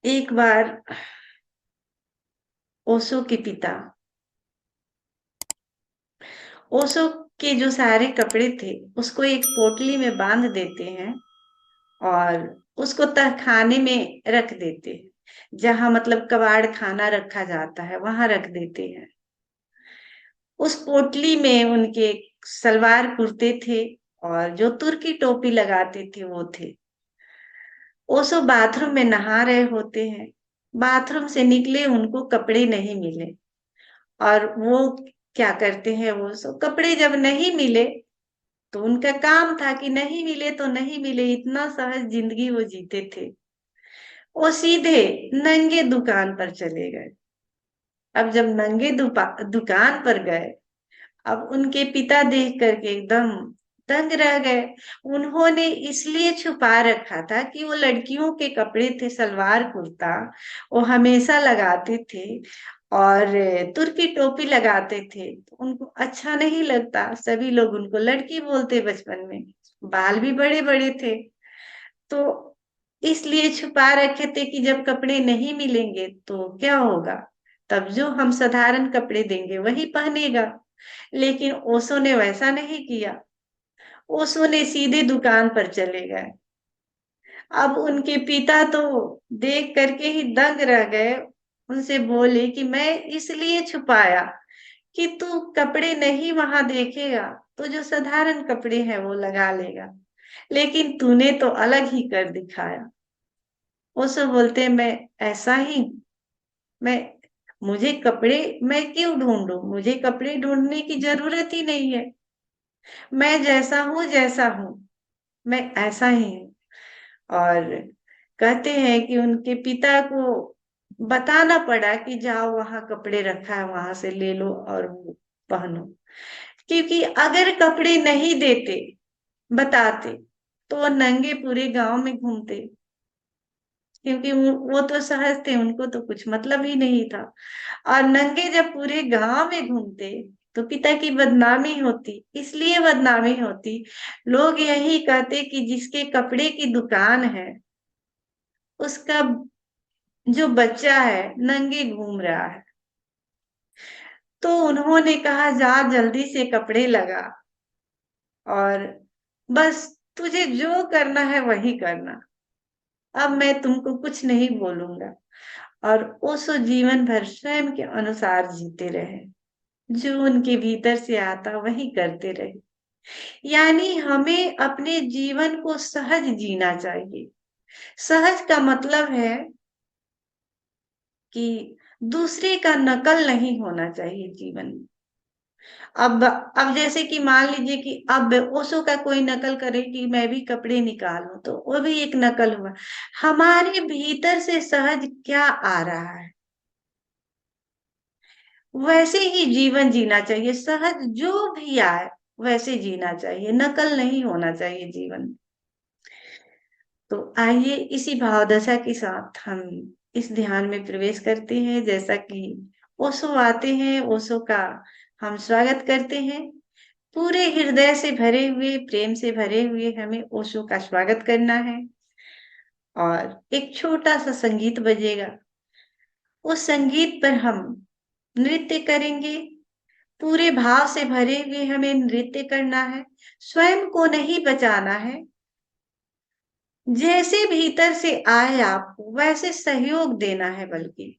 एक बार ओशो के पिता ओशो के जो सारे कपड़े थे उसको एक पोटली में बांध देते हैं और उसको तहखाने में रख देते हैं, जहां मतलब कबाड़ खाना रखा जाता है वहां रख देते हैं। उस पोटली में उनके सलवार कुर्ते थे और जो तुर्की टोपी लगाते थे वो थे। ओशो बाथरूम में नहा रहे होते हैं। बाथरूम से निकले उनको कपड़े नहीं मिले और वो क्या करते हैं, वो सो कपड़े जब नहीं मिले तो उनका काम था कि नहीं मिले तो नहीं मिले, इतना सहज जिंदगी वो जीते थे। वो सीधे नंगे दुकान पर चले गए। अब जब नंगे दुकान पर गए, अब उनके पिता देख करके एकदम दंग रह गए। उन्होंने इसलिए छुपा रखा था कि वो लड़कियों के कपड़े थे, सलवार कुर्ता वो हमेशा लगाते थे और तुर्की टोपी लगाते थे, तो उनको अच्छा नहीं लगता, सभी लोग उनको लड़की बोलते बचपन में। बाल भी बड़े बड़े थे, तो इसलिए छुपा रखे थे कि जब कपड़े नहीं मिलेंगे तो क्या होगा, तब जो हम साधारण कपड़े देंगे वही पहनेगा। लेकिन ओशो ने वैसा नहीं किया। ओशो ने सीधे दुकान पर चले गए। अब उनके पिता तो देख करके ही दंग रह गए। उनसे बोले कि मैं इसलिए छुपाया कि तू कपड़े नहीं वहां देखेगा तो जो साधारण कपड़े हैं वो लगा लेगा, लेकिन तूने तो अलग ही कर दिखाया। ओशो बोलते मैं ऐसा ही, मैं मुझे कपड़े मैं क्यों ढूंढूं, मुझे कपड़े ढूंढने की जरूरत ही नहीं है। मैं जैसा हूं जैसा हूं, मैं ऐसा ही हूँ। और कहते हैं कि उनके पिता को बताना पड़ा कि जाओ वहां कपड़े रखा है वहां से ले लो और वो पहनो, क्योंकि अगर कपड़े नहीं देते, बताते, तो वो नंगे पूरे गांव में घूमते, क्योंकि वो तो सहज थे, उनको तो कुछ मतलब ही नहीं था। और नंगे जब पूरे गांव में घूमते तो पिता की बदनामी होती, इसलिए बदनामी होती, लोग यही कहते कि जिसके कपड़े की दुकान है उसका जो बच्चा है नंगे घूम रहा है। तो उन्होंने कहा जा जल्दी से कपड़े लगा और बस तुझे जो करना है वही करना, अब मैं तुमको कुछ नहीं बोलूंगा। और ओशो जीवन भर स्वयं के अनुसार जीते रहे, जो उनके भीतर से आता वही करते रहे। यानी हमें अपने जीवन को सहज जीना चाहिए। सहज का मतलब है कि दूसरे का नकल नहीं होना चाहिए जीवन में। अब जैसे कि मान लीजिए कि अब ओशो का कोई नकल करे कि मैं भी कपड़े निकालूं तो वो भी एक नकल हुआ। हमारे भीतर से सहज क्या आ रहा है वैसे ही जीवन जीना चाहिए, सहज जो भी आए वैसे जीना चाहिए, नकल नहीं होना चाहिए जीवन में। तो आइए इसी भावदशा के साथ हम इस ध्यान में प्रवेश करते हैं। जैसा कि ओशो आते हैं, ओशो का हम स्वागत करते हैं। पूरे हृदय से भरे हुए, प्रेम से भरे हुए हमें ओशो का स्वागत करना है। और एक छोटा सा संगीत बजेगा, उस संगीत पर हम नृत्य करेंगे। पूरे भाव से भरे हुए हमें नृत्य करना है, स्वयं को नहीं बचाना है। जैसे भीतर से आए आपको वैसे सहयोग देना है, बल्कि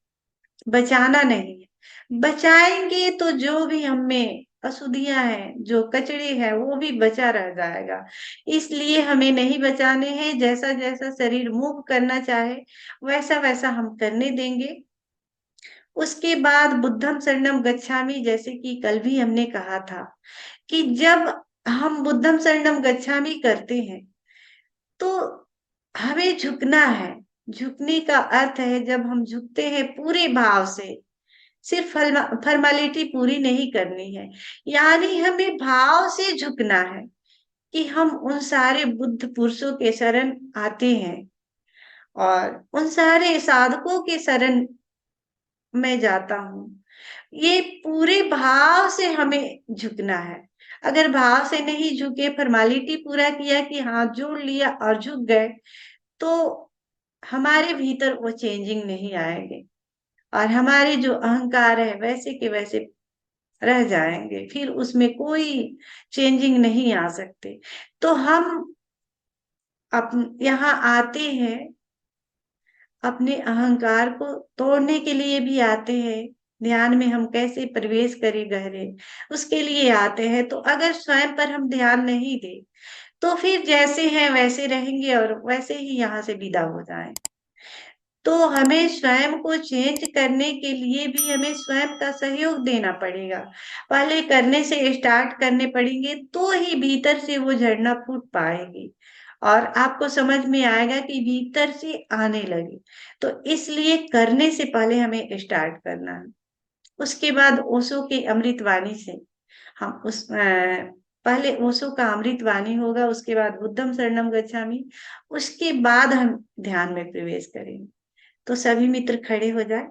बचाना नहीं है। बचाएंगे तो जो भी हमें अशुद्धियां हैं, जो कचरे हैं, वो भी बचा रह जाएगा। इसलिए हमें नहीं बचाने हैं, जैसा जैसा शरीर मूव करना चाहे वैसा वैसा हम करने देंगे। उसके बाद बुद्धम शरणम गच्छामि, जैसे कि कल भी हमने कहा था कि जब हम बुद्धम शरणम गच्छामि करते हैं तो हमें झुकना है। झुकने का अर्थ है जब हम झुकते हैं पूरे भाव से, सिर्फ फॉर्मेलिटी पूरी नहीं करनी है, यानी हमें भाव से झुकना है कि हम उन सारे बुद्ध पुरुषों के शरण आते हैं और उन सारे साधकों के शरण में जाता हूँ। ये पूरे भाव से हमें झुकना है। अगर भाव से नहीं झुके, फॉर्मेलिटी पूरा किया कि हाथ जोड़ लिया और झुक गए, तो हमारे भीतर वो चेंजिंग नहीं आएंगे, और हमारे जो अहंकार है वैसे के वैसे रह जाएंगे, फिर उसमें कोई चेंजिंग नहीं आ सकते। तो हम अप यहाँ आते हैं, अपने अहंकार को तोड़ने के लिए भी आते हैं। ध्यान में हम कैसे प्रवेश करें गहरे, उसके लिए आते हैं। तो अगर स्वयं पर हम ध्यान नहीं दे, तो फिर जैसे हैं वैसे रहेंगे और वैसे ही यहाँ से विदा हो जाएं। तो हमें स्वयं को चेंज करने के लिए भी हमें स्वयं का सहयोग देना पड़ेगा। पहले करने से स्टार्ट करने पड़ेंगे, तो ही भीतर से वो झरना फूट पाएगी और आपको समझ में आएगा कि भीतर से आने लगे। तो इसलिए करने से पहले हमें स्टार्ट करना है। उसके बाद ओशो के अमृतवाणी से हम पहले ओशो का अमृतवाणी होगा, उसके बाद बुद्धम शरणम गच्छामि, उसके बाद हम ध्यान में प्रवेश करेंगे। तो सभी मित्र खड़े हो जाए।